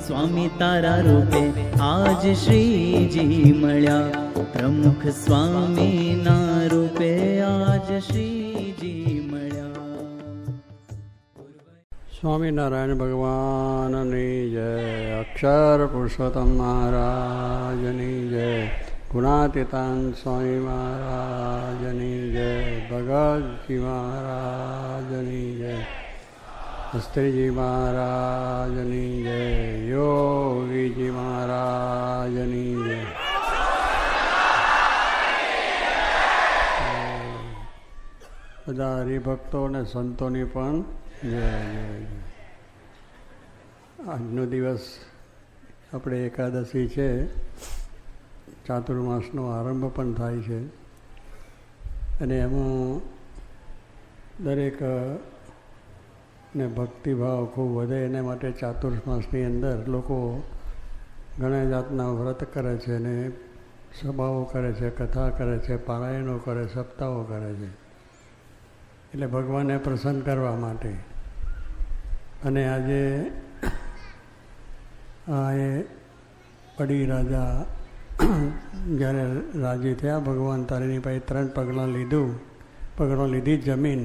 સ્વામી તારા રૂપે આજ શ્રીજી મળ્યા, પ્રમુખ સ્વામીના રૂપે આજ શ્રીજી મળ્યા. સ્વામિનારાયણ ભગવાનની જય, અક્ષર પુરુષોત્તમ મહારાજની જય, ગુણાતીતાન સ્વામી મહારાજની જય, ભગતજી મહારાજની જય, શાસ્ત્રીજી મહારાજની જય, યોગીજી મહારાજની જય. બધા હરિભક્તો અને સંતોની પણ જય જય જય. આજનો દિવસ આપણે એકાદશી છે, ચાતુર્માસનો આરંભ પણ થાય છે અને એમાં દરેક ને ભક્તિભાવ ખૂબ વધે એના માટે ચાતુર્માસની અંદર લોકો ઘણા જાતના વ્રત કરે છે અને સભાઓ કરે છે, કથા કરે છે, પારાયણો કરે, સપ્તાહો કરે છે, એટલે ભગવાનને પ્રસન્ન કરવા માટે. અને આજે એ પડી રાજા જ્યારે રાજી થયા, ભગવાન તારીની પાસે 3 પગલાં લીધી, જમીન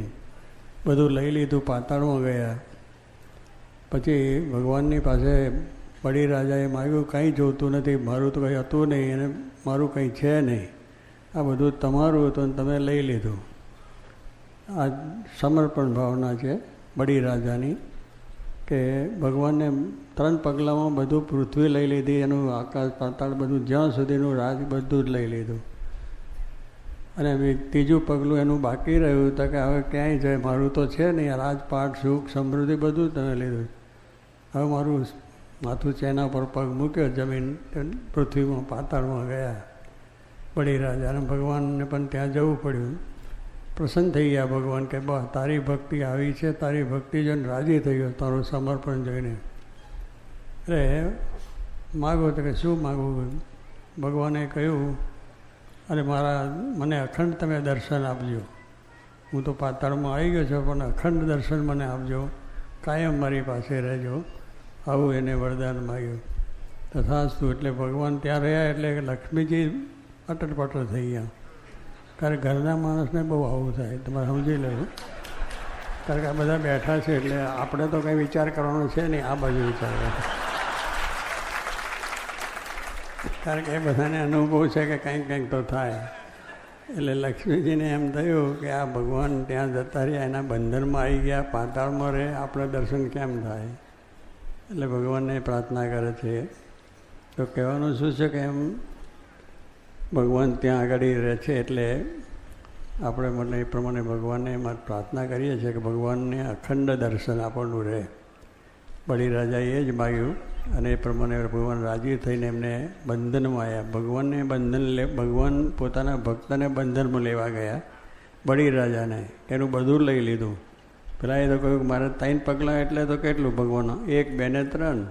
બધું લઈ લીધું, પાતાળમાં ગયા. પછી ભગવાનની પાસે પડી રાજાએ માગ્યું, કંઈ જોતું નથી, મારું તો કંઈ હતું નહીં અને મારું કંઈ છે નહીં, આ બધું તમારું હતું અને તમે લઈ લીધું. આ સમર્પણ ભાવના છે બડી રાજાની, કે ભગવાનને 3 પગલાંમાં બધું પૃથ્વી લઈ લીધી, એનું આકાશ પાતાળ બધું, જ્યાં સુધીનું રાજ બધું જ લઈ લીધું. અને ત્રીજું પગલું એનું બાકી રહ્યું તો કે હવે ક્યાંય જાય, મારું તો છે નહીં, રાજપાટ સુખ સમૃદ્ધિ બધું જ તમે લીધું, હવે મારું માથું છે એના પર પગ મૂક્યો, જમીન પૃથ્વીમાં પાતાળમાં ગયા બડી રાજા. અને ભગવાનને પણ ત્યાં જવું પડ્યું. પ્રસન્ન થઈ ગયા ભગવાન કે બસ તારી ભક્તિ આવી છે, તારી ભક્તિ જોઈને રાજી થઈ ગયો, તારું સમર્પણ જોઈને. એટલે માગો તો કે શું માગવું? ભગવાને કહ્યું, અરે મને અખંડ તમે દર્શન આપજો, હું તો પાતાળમાં આવી ગયો છું પણ અખંડ દર્શન મને આપજો, કાયમ મારી પાસે રહેજો, આવું એને વરદાન માગ્યું. તથાસ્તુ. એટલે ભગવાન ત્યાં રહ્યા એટલે લક્ષ્મીજી અટલ થઈ ગયા. કારણ કે ઘરના માણસને બહુ આવું થાય, તમારે સમજી લેવું. કારણ કે આ બધા બેઠા છે એટલે આપણે તો કંઈ વિચાર કરવાનો છે નહીં, આ બાજુ વિચાર કરે. કારણ કે એ બધાને અનુભવ છે કે કંઈક તો થાય. એટલે લક્ષ્મીજીને એમ થયું કે આ ભગવાન ત્યાં જતા રહ્યા, એના બંધનમાં આવી ગયા, પાતાળમાં રહે, આપણે દર્શન કેમ થાય? એટલે ભગવાનને પ્રાર્થના કરે છે. તો કહેવાનું શું છે કે એમ ભગવાન ત્યાં આગળ રહે છે, એટલે આપણે મને એ પ્રમાણે ભગવાનને એમાં પ્રાર્થના કરીએ છીએ કે ભગવાનને અખંડ દર્શન આપણનું રહે. બળી રાજાએ એ જ માગ્યું અને એ પ્રમાણે ભગવાન રાજી થઈને એમને બંધનમાં આવ્યા. ભગવાન પોતાના ભક્તને બંધનમાં લેવા ગયા, બળી રાજાને, એનું બધું લઈ લીધું. પેલા એ તો કહ્યું મારે 3 પગલાં એટલે તો કેટલું ભગવાન, 1, 2 ને 3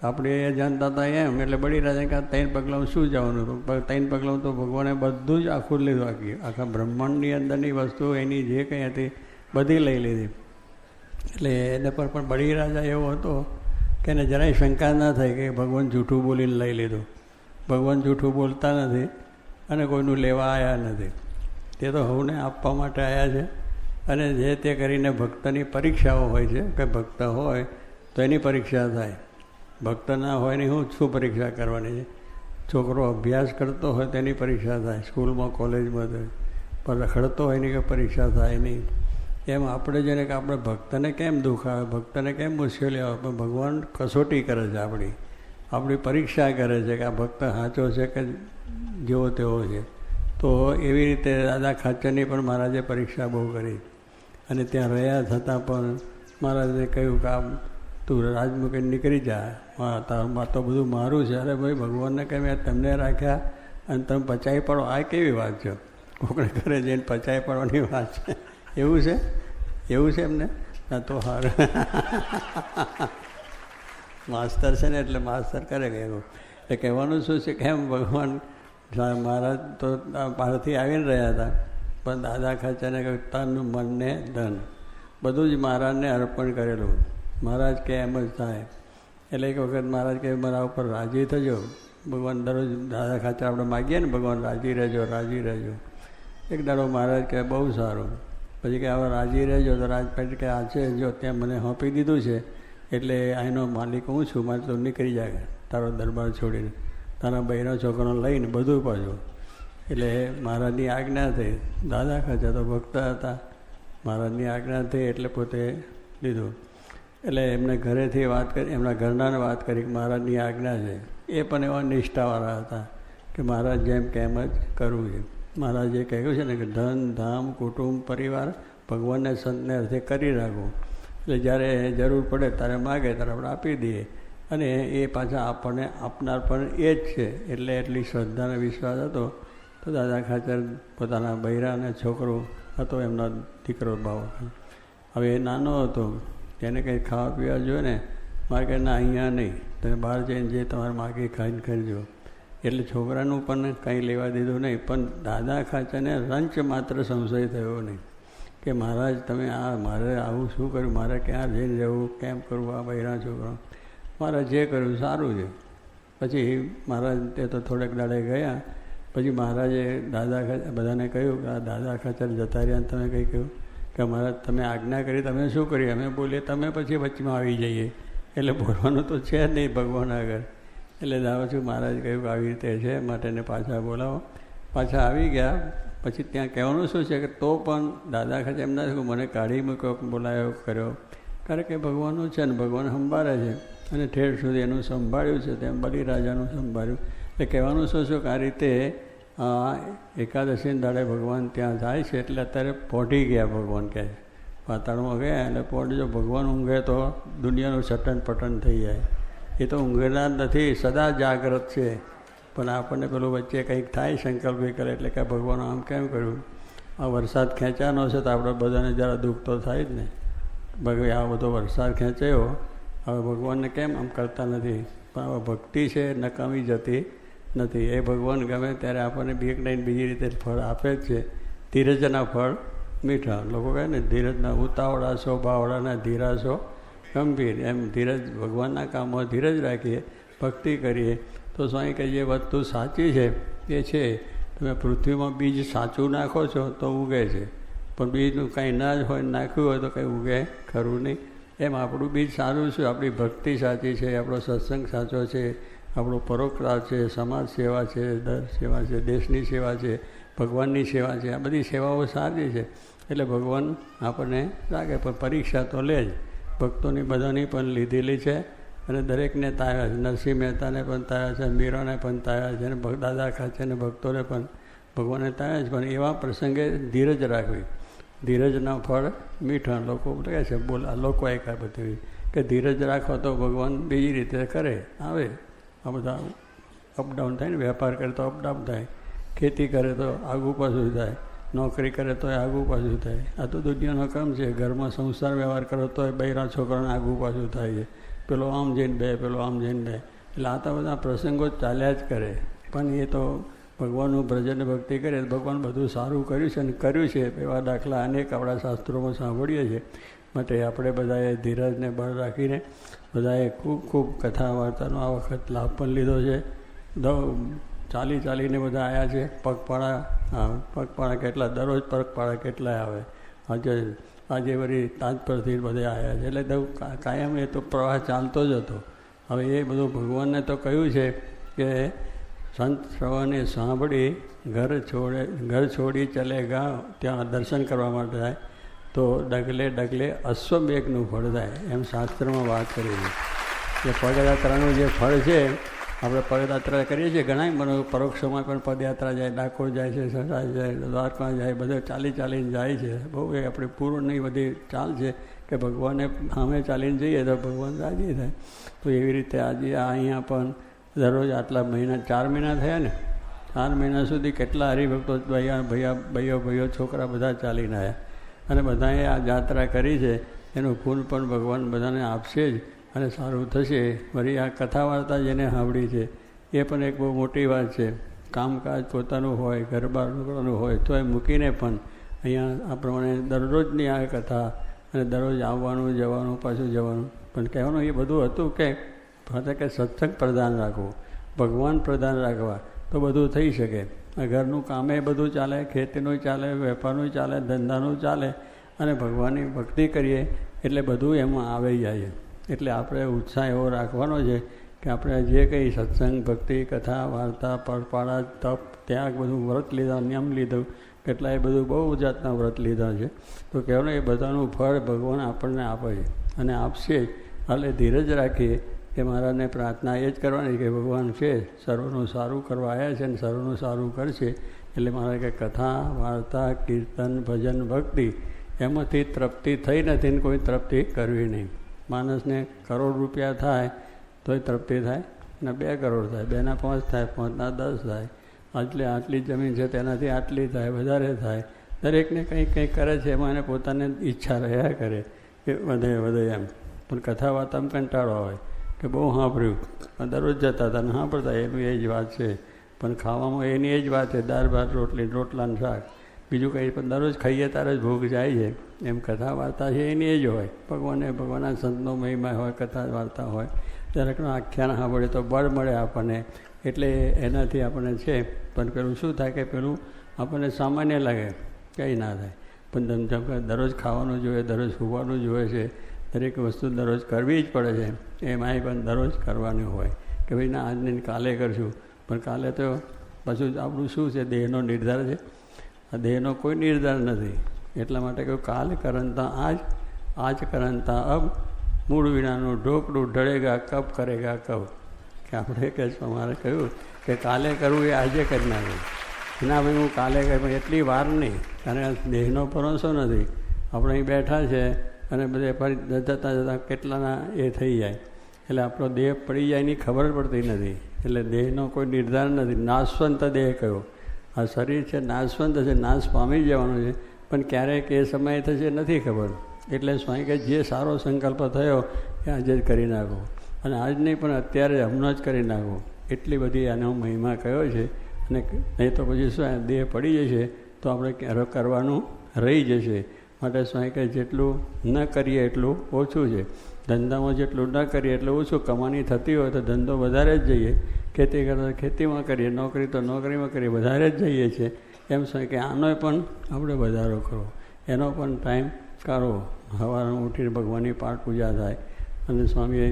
આપણે એ જાણતા હતા એમ. એટલે બળી રાજાને કહ્યું 3 પગલાં શું જવાનું હતું? 3 પગલાં તો ભગવાને બધું જ આખું લીધું, આખા બ્રહ્માંડની અંદરની વસ્તુ એની જે કંઈ હતી બધી લઈ લીધી. એટલે એને પર પણ બળી રાજા એવો હતો કે એને જરાય શંકા ના થાય કે ભગવાન જૂઠું બોલીને લઈ લીધું. ભગવાન જૂઠું બોલતા નથી અને કોઈનું લેવા આવ્યા નથી, તે તો હવને આપવા માટે આવ્યા છે. અને જે તે કરીને ભક્તની પરીક્ષાઓ હોય છે, કે ભક્ત હોય તો એની પરીક્ષા થાય, ભક્ત ના હોય ને શું પરીક્ષા કરવાની છે? છોકરો અભ્યાસ કરતો હોય તેની પરીક્ષા થાય, સ્કૂલમાં કોલેજમાં થાય, પણ રખડતો હોય એની કંઈ પરીક્ષા થાય નહીં. એમ આપણે જેને કે આપણે ભક્તને કેમ દુઃખ આવે, ભક્તને કેમ મુશ્કેલી આવે, પણ ભગવાન કસોટી કરે છે, આપણી પરીક્ષા કરે છે કે આ ભક્ત સાચો છે કે જેવો તેવો છે. તો એવી રીતે દાદા ખાચરની પણ મહારાજે પરીક્ષા બહુ કરી. અને ત્યાં રહ્યા છતાં પણ મહારાજે કહ્યું કે આમ તું રાજમુખી નીકળી જા, તારમાં તો બધું મારું છે. અરે ભાઈ, ભગવાનને કહે મેં તમને રાખ્યા અને તમે પચાવી પડો, આ કેવી વાત છે? કોકને ઘરે જઈને પચાવી પડવાની વાત છે? એવું છે એમને? ના તો હાર માસ્તર છે ને, એટલે માસ્તર કરે કે એવું. એટલે કહેવાનું શું છે કે એમ ભગવાન મહારાજ તો બહારથી આવીને રહ્યા હતા, પણ દાદા ખાચાને કહ્યું તન મનને ધન બધું જ મહારાજને અર્પણ કરેલું. મહારાજ કે એમ જ થાય. એટલે એક વખત મહારાજ કહે મારા ઉપર રાજી થજો, ભગવાન દરરોજ દાદા ખાતર આપણે માગીએ ને ભગવાન રાજી રહેજો રાજી રહેજો. એક દાડો મહારાજ કહે બહુ સારું. પછી કે હવે રાજી રહેજો તો રાજપાટ કે આ છે જો ત્યાં મને સોંપી દીધું છે એટલે અહીંનો માલિક હું છું, મારે તો નીકળી જાય તારો દરબાર છોડીને, તારા બહેનો છોકરો લઈને બધું પાછું. એટલે મહારાજની આજ્ઞા થઈ. દાદા ખાચર તો ભક્ત હતા, મહારાજની આજ્ઞા થઈ એટલે પોતે લીધું. એટલે એમને ઘરેથી વાત કરી, એમના ઘરનાને વાત કરી કે મહારાજની આજ્ઞા છે. એ પણ એવા નિષ્ઠાવાળા હતા કે મહારાજ જેમ કેમ જ કરવું છે. મહારાજે કહ્યું છે ને કે ધન ધામ કુટુંબ પરિવાર ભગવાનને સંતને અર્થે કરી રાખવું. એટલે જ્યારે જરૂર પડે ત્યારે માગે ત્યારે આપણે આપી દઈએ, અને એ પાછા આપણને આપનાર પણ એ જ છે. એટલે એટલી શ્રદ્ધા અને વિશ્વાસ હતો. તો દાદા ખાચર પોતાના બૈરા અને છોકરો હતો, એમના દીકરો ભાવ. હવે એ નાનો હતો, તેને કંઈ ખાવા પીવા જોઈએ ને, મારે કહે ના અહીંયા નહીં, તમે બહાર જઈને જે તમારે માગી ખાઈને ખરીજો. એટલે છોકરાનું પણ કંઈ લેવા દીધું નહીં. પણ દાદા ખાચરને રંચ માત્ર સંશય થયો નહીં કે મહારાજ તમે આ મારે આવું શું કર્યું, મારે ક્યાં જઈને રહેવું, કેમ કરવું, આ બૈરા છોકરો. મારે જે કર્યું સારું છે. પછી મહારાજ તે તો થોડેક દાડે ગયા. પછી મહારાજે દાદા ખાચર બધાને કહ્યું કે આ દાદા ખાચર જતા રહ્યા, તમે કંઈ કહ્યું કે મહારાજ તમે આજ્ઞા કરી, તમે શું કર્યું? અમે બોલીએ તમે પછી વચમાં આવી જઈએ. એટલે બોલવાનું તો છે જ નહીં ભગવાન આગળ. એટલે દાવા છું મહારાજ કહ્યું કે આવી રીતે છે, માટેને પાછા બોલાવો. પાછા આવી ગયા. પછી ત્યાં કહેવાનું શું છે કે તો પણ દાદા ખાચર એમ ના મને કાઢી મૂક્યો, બોલાયો કર્યો, કારણ કે ભગવાનનું છે ને ભગવાન સંભાળે છે, અને ઠેર સુધી એનું સંભાળ્યું છે, તેમ બલિરાજાનું સંભાળ્યું. એટલે કહેવાનું શું છે કે આ રીતે એકાદશીના દાડે ભગવાન ત્યાં જાય છે. એટલે અત્યારે પોઢી ગયા ભગવાન કહે છે, પાતાળમાં ગયા એટલે પોઢજો. ભગવાન ઊંઘે તો દુનિયાનું સટન પટન થઈ જાય. એ તો ઊંઘનાર નથી, સદા જાગ્રત છે. પણ આપણને પેલું વચ્ચે કંઈક થાય સંકલ્પ કરે એટલે કે ભગવાન આમ કેમ કર્યું, આ વરસાદ ખેંચાનો છે તો આપણે બધાને જરા દુઃખ તો થાય જ ને. ભગવાન આ બધો વરસાદ ખેંચાયો, હવે ભગવાનને કેમ આમ કરતા નથી. પણ હવે ભક્તિ છે નકામી જતી નથી. એ ભગવાન ગમે ત્યારે આપણને બીક લઈને બીજી રીતે ફળ આપે જ છે. ધીરજના ફળ મીઠા. લોકો કહે ને ધીરજના ઉતાવળા છો બાવળાના ધીરા છો ગંભીર. એમ ધીરજ ભગવાનના કામમાં ધીરજ રાખીએ, ભક્તિ કરીએ તો સ્વામી કે જે વસ્તુ સાચી છે એ છે. તમે પૃથ્વીમાં બીજ સાચું નાખો છો તો ઉગે છે, પણ બીજનું કાંઈ ના જ હોય, નાખ્યું હોય તો કંઈ ઉગે ખરું નહીં. એમ આપણું બીજ સારું છે, આપણી ભક્તિ સાચી છે, આપણો સત્સંગ સાચો છે, આપણો પરોપકાર છે, સમાજ સેવા છે, દર સેવા છે, દેશની સેવા છે, ભગવાનની સેવા છે. આ બધી સેવાઓ સારી છે. એટલે ભગવાન આપણને લાગે, પણ પરીક્ષા તો લે જ. ભક્તોની બધાની પણ લીધેલી છે, અને દરેકને તાવ્યા છે. નરસિંહ મહેતાને પણ તાવ્યા છે, મીરાને પણ તાવ્યા છે, અને દાદા ખાચરને ભક્તોને પણ ભગવાને તાવ્યા છે. પણ એવા પ્રસંગે ધીરજ રાખવી. ધીરજના ફળ મીઠા. લોકો કહે છે લોકો એકા બધી કે ધીરજ રાખો તો ભગવાન બીજી રીતે કરે આવે. આ બધા અપડાઉન થાય ને, વેપાર કરે તો અપડાઉન થાય, ખેતી કરે તો આગું પાછું થાય, નોકરી કરે તો આગું પાછું થાય. આ તો દુનિયાનો કામ છે. ઘરમાં સંસાર વ્યવહાર કરો તો બૈરા છોકરાને આગું પાછું થાય છે. પેલો આમ જઈને બે, પેલો આમ જઈને બે. એટલે આ તો બધા પ્રસંગો ચાલ્યા જ કરે. પણ એ તો ભગવાનનું ભજન ભક્તિ કરે ભગવાન બધું સારું કર્યું છે અને કર્યું છે. એવા દાખલા અનેક આપણા શાસ્ત્રોમાં સાંભળીએ છીએ. માટે આપણે બધાએ ધીરજને બળ રાખીને બધાએ ખૂબ ખૂબ કથા વાર્તાનો આ વખત લાભ પણ લીધો છે. ચાલીને બધા આવ્યા છે. પગપાળા કેટલા દરરોજ પગપાળા કેટલાય આવે. આજે વળી તાજ પરથી બધે આવ્યા છે. એટલે કાયમ એ તો પ્રવાહ ચાલતો જ હતો. હવે એ બધું ભગવાનને તો કહ્યું છે કે સંત શ્રવણે સાંભળી ઘર છોડી ચલે ગા. ત્યાં દર્શન કરવા માટે જાય તો ડગલે અશ્વમેઘનું ફળ થાય, એમ શાસ્ત્રમાં વાત કરી છે. કે પદયાત્રાનું જે ફળ છે, આપણે પદયાત્રા કરીએ છીએ ઘણા મને પરોક્ષમાં પણ પદયાત્રા જાય, ડાકોર જાય છે, સસરા જાય, દ્વારકા જાય, બધે ચાલીને જાય છે. બહુ એ આપણી પૂર્ણની બધી ચાલ છે કે ભગવાનને સામે ચાલીને જઈએ તો ભગવાન રાજી થાય. તો એવી રીતે આજે અહીંયા પણ દરરોજ આટલા મહિના 4 મહિના થયા ને, 4 મહિના સુધી કેટલા હરિભક્તો ભાઈઓ છોકરા બધા ચાલીને આવ્યા, અને બધાએ આ યાત્રા કરી છે. એનું ફૂલ પણ ભગવાન બધાને આપશે જ, અને સારું થશે. વળી આ કથા વાર્તા જેને સાંભળી છે એ પણ એક બહુ મોટી વાત છે. કામકાજ પોતાનું હોય, ઘરબારનું હોય, તો એ મૂકીને પણ અહીંયા આ પ્રમાણે દરરોજની આ કથા, અને દરરોજ આવવાનું જવાનું પાછું જવાનું. પણ કહેવાનું એ બધું હતું કે ફક્ત કે સત્સંગ પ્રધાન રાખવું, ભગવાન પ્રધાન રાખવા તો બધું થઈ શકે. ઘરનું કામે બધું ચાલે, ખેતીનું ચાલે, વેપારનું ચાલે, ધંધાનું ચાલે, અને ભગવાનની ભક્તિ કરીએ એટલે બધું એમાં આવી જાય. એટલે આપણે ઉત્સાહ એવો રાખવાનો છે કે આપણે જે કંઈ સત્સંગ, ભક્તિ, કથા, વાર્તા, પરપાળા, તપ, ત્યાગ, બધું વ્રત લીધા, નિયમ લીધું, કેટલાય બધું બહુ જાતના વ્રત લીધા છે. તો કહેવાનું એ બધાનું ફળ ભગવાન આપણને આપે છે અને આપશે જ. એટલે ધીરજ રાખીએ કે મહારાજને પ્રાર્થના એ જ કરવાની કે ભગવાન છે સર્વનું સારું કરવા આવ્યા છે અને સર્વનું સારું કરશે. એટલે મારે કે કથા, વાર્તા, કીર્તન, ભજન, ભક્તિ એમાંથી તૃપ્તિ થઈ નથી ને કોઈ તૃપ્તિ કરવી નહીં. માણસને કરોડ રૂપિયા થાય તોય તૃપ્તિ થાય ને 2 કરોડ થાય, 2ના 5 થાય, 5ના 10 થાય, આટલી જમીન છે તેનાથી આટલી થાય, વધારે થાય. દરેકને કંઈક કંઈક કરે છે એમાં એને પોતાને ઈચ્છા રહ્યા કરે કે વધે વધે એમ. પણ કથા વાર્તામાં કંટાળો હોય કે બહુ સાંભળ્યું, દરરોજ જતા હતા ને સાંભળતા એનું એ જ વાત છે. પણ ખાવામાં એની એ જ વાત છે, દાળ ભાત રોટલી, રોટલાનું શાક, બીજું કંઈ પણ દરરોજ ખાઈએ ત્યારે જ ભૂખ જાય છે. એમ કથા વાર્તા છે એની એ જ હોય. ભગવાનના સંતનો મહિમા હોય, કથા વાર્તા હોય, દરેકનો આખ્યાન સાંભળે તો બળ મળે આપણને. એટલે એનાથી આપણને છે. પણ પેલું શું થાય કે પેલું આપણને સામાન્ય લાગે, કંઈ ના થાય. પણ દરરોજ ખાવાનું જોઈએ, દરરોજ સુવાનું જોઈએ છે, દરેક વસ્તુ દરરોજ કરવી જ પડે છે. એમાંય પણ દરરોજ કરવાનું હોય કે ભાઈ ના આજને કાલે કરશું. પણ કાલે તો પાછું આપણું શું છે, દેહનો નિર્ધાર છે. આ દેહનો કોઈ નિર્ધાર નથી. એટલા માટે કહ્યું કાલ કરંતા આજ કરંતા અબ, મૂળ વિનાનું ઢોકડું ઢળેગા કબ કરેગા કબ. કે આપણે કે અમારે કહ્યું કે કાલે કરવું એ આજે કરી નાખ્યું. ના ભાઈ હું કાલે કહી એટલી વાર નહીં, કારણ કે દેહનો ભરોસો નથી. આપણે અહીં બેઠા છે અને બધે ફરી જતાં જતાં કેટલાના એ થઈ જાય. એટલે આપણો દેહ પડી જાય એની ખબર પડતી નથી. એટલે દેહનો કોઈ નિર્ધાર નથી. નાશવંત દેહ કયો, આ શરીર છે નાશવંત છે, નાશ પામી જવાનું છે. પણ ક્યારેક એ સમયે થશે નથી ખબર. એટલે સ્વામી કે જે સારો સંકલ્પ થયો એ આજે જ કરી નાખો, અને આજ નહીં પણ અત્યારે હમણાં જ કરી નાખો. એટલી બધી આનો મહિમા કયો છે. અને નહીં તો પછી શું દેહ પડી જશે તો આપણે કરવાનું રહી જશે. માટે સ્વામી કહે જેટલું ન કરીએ એટલું ઓછું છે. ધંધામાં જેટલું ન કરીએ એટલું ઓછું. કમાણી થતી હોય તો ધંધો વધારે જ જઈએ, ખેતી કરતા ખેતીમાં કરીએ, નોકરી તો નોકરીમાં કરીએ, વધારે જ જઈએ છીએ. એમ સ્વામી કે આનો પણ આપણે વધારો કરો, એનો પણ ટાઈમ કાઢો. સવારમાં ઉઠીને ભગવાનની પાઠ પૂજા થાય, અને સ્વામીએ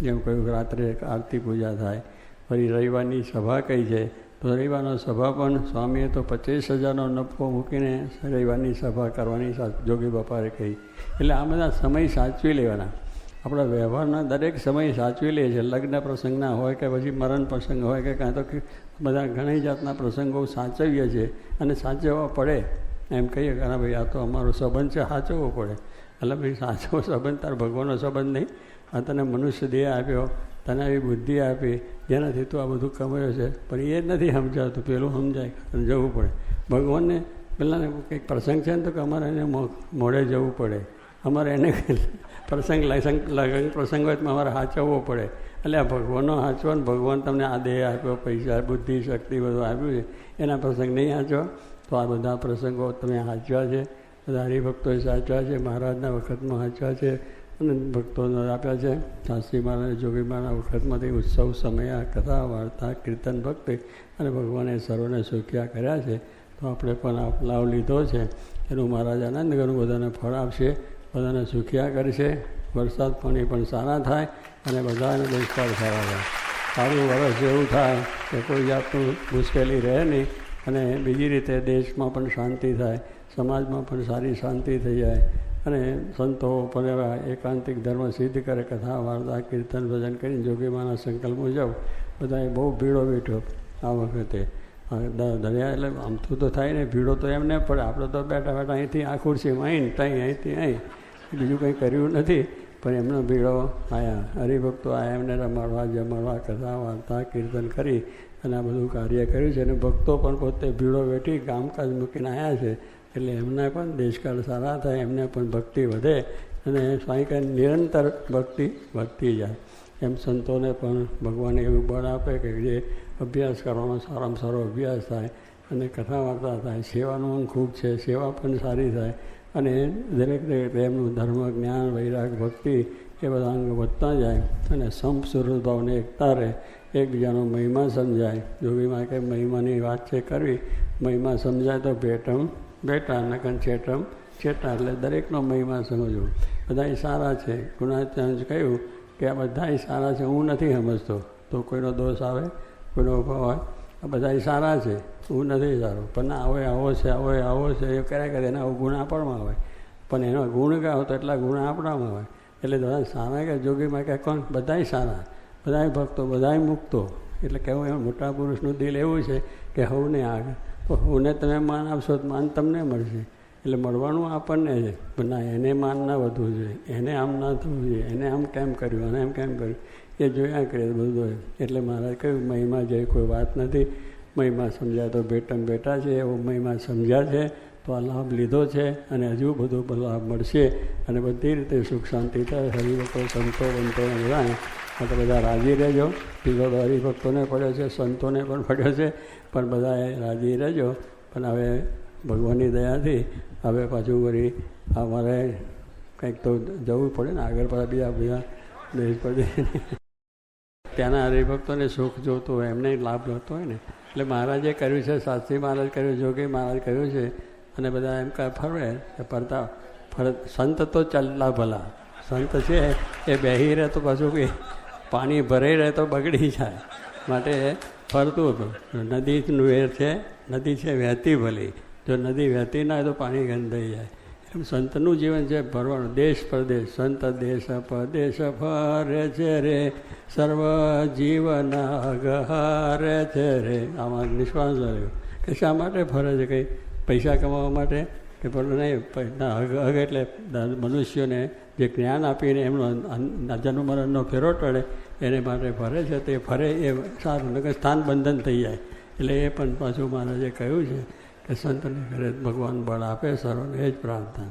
જેમ કહ્યું રાત્રે આરતી પૂજા થાય. ફરી રવિવારની સભા કહી છે તો રવિવારનો સભા પણ સ્વામીએ તો 25,000નો નફો મૂકીને રવિવારની સભા કરવાની જોગી બાપાએ કહી. એટલે આ બધા સમય સાચવી લેવાના. આપણા વ્યવહારના દરેક સમય સાચવી લે છે. લગ્ન પ્રસંગના હોય કે પછી મરણ પ્રસંગ હોય કે કાં તો બધા ઘણી જાતના પ્રસંગો સાચવીએ છીએ અને સાચવવા પડે. એમ કહીએ કે ભાઈ આ તો અમારો સંબંધ છે, સાચવવો પડે. એટલે ભાઈ સાચવો સંબંધ તાર ભગવાનનો સંબંધ નહીં. આ તને મનુષ્ય દેહ આપ્યો, તને આવી બુદ્ધિ આપી જેનાથી તું આ બધું કમાયો છે. પણ એ જ નથી સમજાવતું, પેલું સમજાય અને જવું પડે. ભગવાનને પહેલાં કંઈક પ્રસંગ છે ને તો કે અમારે એને મોડે જવું પડે. અમારે એને પ્રસંગ લગ્ન પ્રસંગ હોય તો અમારે સાચવવો પડે. એટલે આ ભગવાનનો સાચવો ને ભગવાન તમને આ દેહ આપ્યો, પૈસા, બુદ્ધિ, શક્તિ બધું આપ્યું છે, એના પ્રસંગ નહીં સાચવા તો આ બધા પ્રસંગો તમે સાચવા છે. બધા હરિભક્તોએ સાચવા છે, મહારાજના વખતમાં સાચવા છે, અને ભક્તોને આપ્યા છે. શાસ્ત્રી મહારાજ, જોગી મહારાજ વખતમાંથી ઉત્સવ સમય કથા, વાર્તા, કીર્તન, ભક્તિ અને ભગવાને સર્વને સુખ્યા કર્યા છે. તો આપણે પણ આ લાભ લીધો છે. એનું મહારાજ આનંદ કરું બધાને ફળ આપશે, બધાને સુખ્યા કરશે. વરસાદ પાણી પણ સારા થાય અને બધાને દુષ્કાળ સારા થાય. સારું વરસ જેવું થાય કે કોઈ જાતનું મુશ્કેલી રહે નહીં, અને બીજી રીતે દેશમાં પણ શાંતિ થાય, સમાજમાં પણ સારી શાંતિ થઈ જાય. અને સંતો પણ એવા એકાંતિક ધર્મ સિદ્ધ કરે, કથા, વાર્તા, કીર્તન, ભજન કરીને જોગીમાના સંકલ્પ મુજબ બધાએ બહુ ભીડો બેઠો આ વખતે. દરિયા એટલે આમથું તો થાય ને, ભીડો તો એમને પડે. આપણે તો બેઠા બેઠા અહીંથી આ ખુરશીમાં અહીં ત્યાં અહીંથી અહીં, બીજું કંઈ કર્યું નથી. પણ એમનો ભીડો આવ્યા, હરિભક્તો આવ્યા, એમને રમાડવા જમાડવા, કથા, વાર્તા, કીર્તન કરી અને આ બધું કાર્ય કર્યું છે. અને ભક્તો પણ પોતે ભીડો બેઠી કામકાજ મૂકીને આવ્યા છે. એટલે એમને પણ દેશકાળ સારા થાય, એમને પણ ભક્તિ વધે અને સ્વામી નિરંતર ભક્તિ વધતી જાય. એમ સંતોને પણ ભગવાન એવું બળ આપે કે જે અભ્યાસ કરવાનો સારામાં સારો અભ્યાસ થાય અને કથા વાર્તા થાય. સેવાનું અંગ ખૂબ છે, સેવા પણ સારી થાય અને દરેક એમનું ધર્મ, જ્ઞાન, વૈરાગ, ભક્તિ એ બધા અંગ વધતા જાય અને સંપ સુરત ભાવને એકતા રહે, એકબીજાનો મહિમા સમજાય. જોગીમાં કે મહિમાની વાત છે કરવી, મહિમા સમજાય તો ભેટમ બેટા નકન છેટમ છેટા, એટલે દરેકનો મહિમા સમજવો. બધાય સારા છે. ગુણાત્યાંશ કહ્યું કે આ બધાય સારા છે, હું નથી સમજતો તો કોઈનો દોષ આવે, કોઈનો અભાવ હોય, આ બધાય સારા છે, હું નથી સારો. પણ આવો આવો છે, આવો છે એ કર્યા કરે, એના ગુણ આપણામાં આવે, પણ એનો ગુણ ગાઓ તો એટલા ગુણ આપણામાં આવે. એટલે બધા સારા કે જોગીમાં કે કોણ બધાય સારા, બધાય ભક્તો, બધાય મુક્તો. એટલે કહેવું એમ મોટા પુરુષનું દિલ એવું છે કે હવને આગળ, તો હવને તમે માન આપશો તો માન તમને મળશે. એટલે મળવાનું આપણને છે, પણ ના એને માન ના વધવું જોઈએ, એને આમ ના થવું જોઈએ, એને આમ કેમ કર્યું અને એમ કેમ કર્યું એ જોયા કરીએ બધું. એટલે મહારાજ કહ્યું મહિમા જેવી કોઈ વાત નથી, મહિમા સમજાય તો ભેટમ બેટા છે, એવો મહિમા સમજ્યા છે તો આ લાભ લીધો છે અને હજુ બધો લાભ મળશે અને બધી રીતે સુખ શાંતિ થાય. હરિભક્તો સંતો બંતોને બધા તો બધા રાજી રહેજો. પીલો તો હરિભક્તોને પડ્યો છે, સંતોને પણ પડ્યો છે, પણ બધાએ રાજી રહેજો. પણ હવે ભગવાનની દયાથી હવે પાછું વળી અમારે કંઈક તો જવું પડે ને આગળ પાછા બીજા દેશ પરદેશ ત્યાંના હરિભક્તોને સુખ જોતું હોય, એમને લાભ જોતો હોય ને. એટલે મહારાજે કર્યું છે, શાસ્ત્રી મહારાજ કર્યું, જોગી મહારાજ કર્યું છે. અને બધા એમ ફરવે ફરતા સંત તો ચાલલા ભલા, સંત છે એ બેહી રહે તો પાછું કે પાણી ભરાઈ રહે તો બગડી જાય, માટે ફરતું હતું. નદીનું વેર છે, નદી છે વહેતી ભલી, જો નદી વહેતી ના હોય તો પાણી ગંધાઈ જાય. એમ સંતનું જીવન છે ભરવાનું, દેશ પરદેશ. સંત દેશ પરદેશ ફરે છે રે, સર્વ જીવન અગહારે છે રે. આમાં નિશ્વાસ રહ્યો કે શા માટે ફરે છે? કંઈ પૈસા કમાવા માટે કે પેલું નહીં, હગ એટલે મનુષ્યોને જે જ્ઞાન આપીને એમનો જન્મ મરણનો ફેરો ટળે એને માટે ફરે છે. તે ફરે એ સારું, નકર સ્થાન બંધન થઈ જાય. એટલે એ પણ પાછું મહારાજે કહ્યું છે કે સંતને ઘરે ભગવાન બળ આપે, સર્વને એ જ પ્રાર્થના.